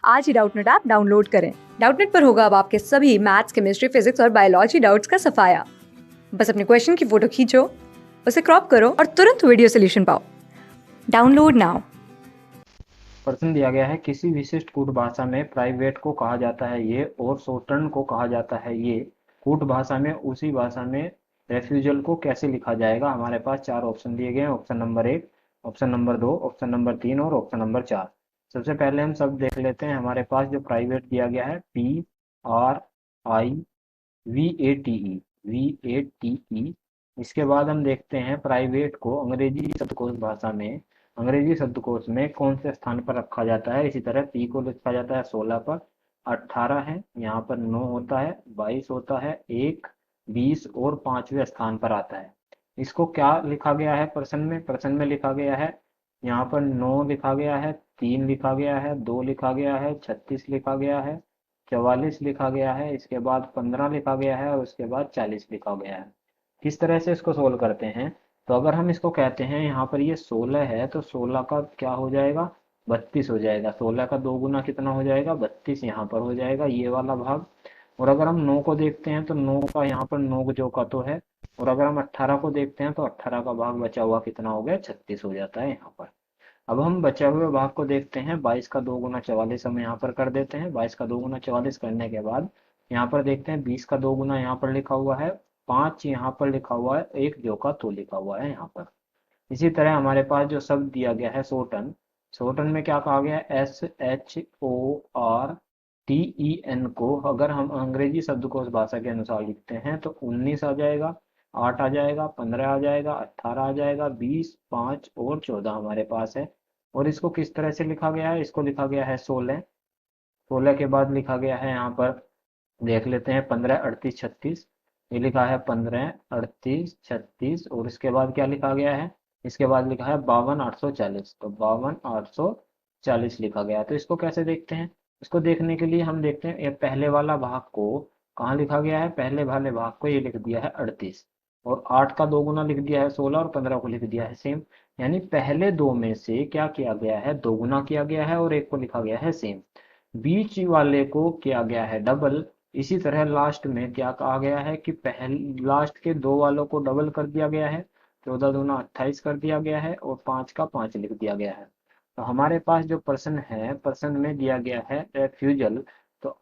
आज ही Doubtnut app download करें। Doubtnut पर होगा अब आपके सभी मैथ्स, केमिस्ट्री, फिजिक्स और बायोलॉजी डाउट्स का सफाया। बस अपने क्वेश्चन की फोटो खींचो, उसे क्रॉप करो और तुरंत वीडियो सोल्यूशन पाओ। Download now. प्रश्न दिया गया है, किसी विशिष्ट कूट भाषा में प्राइवेट को कहा जाता है ये और शॉर्टहैंड को कहा जाता है ये। कूट भाषा में उसी भाषा में रेफ्यूजल को कैसे लिखा जाएगा। हमारे पास चार ऑप्शन दिए गए हैं। Option number 1, option number 2, option number 3 और ऑप्शन नंबर 4। सबसे पहले हम सब देख लेते हैं। हमारे पास जो प्राइवेट दिया गया है PRIVATE, VATE। इसके बाद हम देखते हैं प्राइवेट को अंग्रेजी शब्दकोश भाषा में, अंग्रेजी शब्दकोश में कौन से स्थान पर रखा जाता है। इसी तरह पी को लिखा जाता है 16 पर, 18 है, यहाँ पर 9 होता है, 22 होता है, 1, 20 और 5वें स्थान पर आता है। इसको क्या लिखा गया है प्रश्न में लिखा गया है, यहाँ पर 9 लिखा गया है, 3 लिखा गया है, 2 लिखा गया है, 36 लिखा गया है, 44 लिखा गया है, इसके बाद 15 लिखा गया है और उसके बाद 40 लिखा गया है। किस तरह से इसको सोल्व करते हैं, तो अगर हम इसको कहते हैं यहाँ पर ये 16 है तो 16 का क्या हो जाएगा, 32 हो जाएगा। 16 का 2 गुना कितना हो जाएगा, 32 यहाँ पर हो जाएगा ये वाला भाग। और अगर हम 9 को देखते हैं तो 9 का यहाँ पर 9 जो का तो है। और अगर हम 18 को देखते हैं तो 18 का भाग बचा हुआ कितना हो गया, 36 हो जाता है यहाँ पर। अब हम बचे हुए भाग को देखते हैं। 22 का 2 गुना 44 हम यहाँ पर कर देते हैं। 22 का 2 गुना 44 करने के बाद यहाँ पर देखते हैं 20 का 2 गुना यहाँ पर लिखा हुआ है, 5 यहाँ पर लिखा हुआ है, एक जो का तो लिखा हुआ है यहाँ पर। इसी तरह हमारे पास जो शब्द दिया गया है शॉर्टन, शॉर्टन में क्या कहा गया है, SHORTEN को अगर हम अंग्रेजी शब्दकोश भाषा के अनुसार लिखते हैं तो 19 आ जाएगा, 8 आ जाएगा, 15 आ जाएगा, 18 आ जाएगा, 20, 5 और 14 हमारे पास है। और इसको किस तरह से लिखा गया है, इसको लिखा गया है 16। 16 के बाद लिखा गया है यहाँ पर, देख लेते हैं, 15, 38, 36। ये लिखा है 15, 38, 36 और इसके बाद क्या लिखा गया है, इसके बाद लिखा है 52,840। तो 52,840 लिखा गया है। तो इसको कैसे देखते हैं, इसको देखने के लिए हम देखते हैं ये पहले वाला भाग को कहाँ लिखा गया है, पहले वाले भाग को ये लिख दिया है 38 और 8 का 2 गुना लिख दिया है 16 और 15 को लिख दिया है सेम। यानी पहले दो में से क्या किया गया है, 2 गुना किया गया है और एक को लिखा गया है सेम। बीच वाले को किया गया है डबल। इसी तरह लास्ट में क्या कहा गया है कि पहले लास्ट के 2 वालों को डबल कर दिया गया है, 14 दूना 28 कर दिया गया है और 5 का 5 लिख दिया गया है। तो हमारे पास जो प्रश्न है, प्रश्न में दिया गया है रेफ्यूजल। तो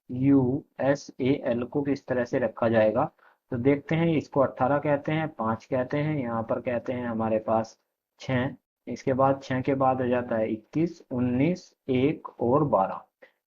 REFUSAL को किस तरह से रखा जाएगा, तो देखते हैं। इसको 18 कहते हैं, 5 कहते हैं, यहाँ पर कहते हैं हमारे पास 6। इसके बाद 6 के बाद हो जाता है 21, 19, 1 और 12।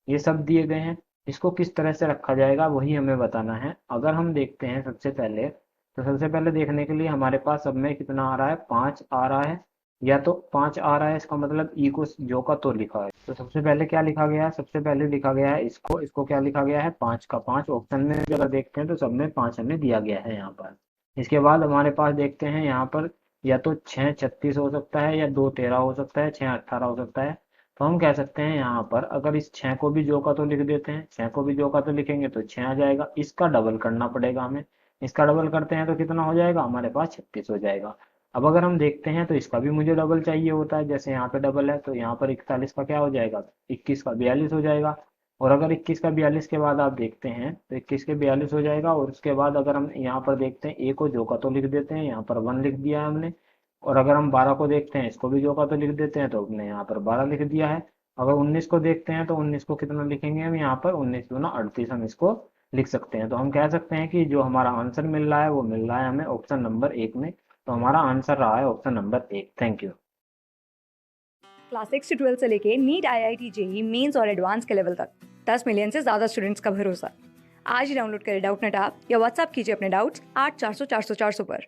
ये सब दिए गए हैं। इसको किस तरह से रखा जाएगा वही हमें बताना है। अगर हम देखते हैं सबसे पहले, तो सबसे पहले देखने के लिए हमारे पास सब में कितना आ रहा है, 5 आ रहा है। या तो 5 आ रहा है, इसका मतलब ई को जो का तो लिखा है। तो सबसे पहले क्या लिखा गया है, सबसे पहले लिखा गया है इसको क्या लिखा गया है, 5 का 5। ऑप्शन में अगर देखते हैं तो सब में 5 हमें दिया गया है यहाँ पर। इसके बाद हमारे पास देखते हैं यहाँ पर, या तो 6 36 हो सकता है, या 2 13 हो सकता है, 6 18 हो सकता है। तो हम कह सकते हैं यहाँ पर अगर इस 6 को भी जो का तो लिख देते हैं, 6 को भी जो का तो लिखेंगे तो 6 आ जाएगा। इसका डबल करना पड़ेगा हमें। इसका डबल करते हैं तो कितना हो जाएगा, हमारे पास 36 हो जाएगा। अब अगर हम देखते हैं तो इसका भी मुझे डबल चाहिए होता है, जैसे यहाँ पे डबल है तो यहाँ पर 41 का क्या हो जाएगा, 21 का 42 हो जाएगा। और अगर 21 का 42 के बाद आप देखते हैं तो 21 के 42 हो जाएगा। और उसके बाद अगर हम यहाँ पर देखते हैं, ए को जो का तो लिख देते हैं, यहाँ पर 1 लिख दिया है हमने। और अगर हम 12 को देखते हैं, इसको भी जो का तो लिख देते हैं, तो हमने यहाँ पर 12 लिख दिया है। अगर 19 को देखते हैं तो 19 को कितना लिखेंगे हम, यहाँ पर 19 दूना 38 हम इसको लिख सकते हैं। तो हम कह सकते हैं कि जो हमारा आंसर मिल रहा है वो मिल रहा है हमें ऑप्शन नंबर 1 में। तो हमारा आंसर रहा है option number 1। Thank you. Class 6 से 12 से लेके नीट, IIT, JEE मेंस और एडवांस के लेवल तक 10 मिलियन से ज्यादा स्टूडेंट्स का भरोसा। आज ही डाउनलोड करें डाउटनेट ऐप या व्हाट्सएप कीजिए अपने डाउट्स 8400 400 400 पर।